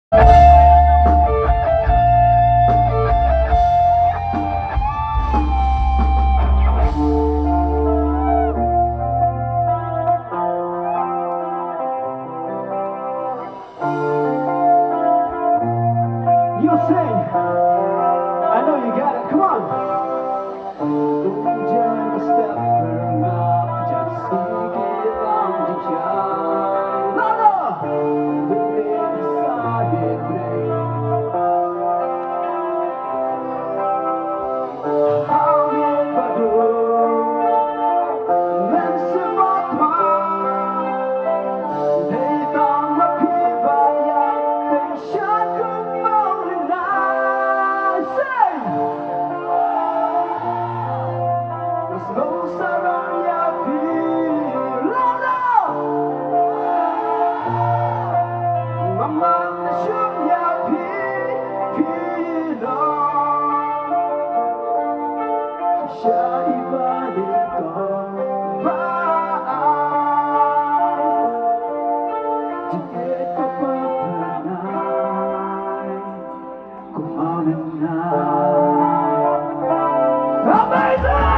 You sing. I know you got it. Come on. Jangan step pernah jadi sedikit No, no. Lebih decided Hamil badu mensematma Hitang mapibayang Tensyonku melinai Sing! Slow sarang yapi Louder! Mama nasyong yapi Pino Siya ibalik ko Baay Di ko papanay Kung amin na Amazing!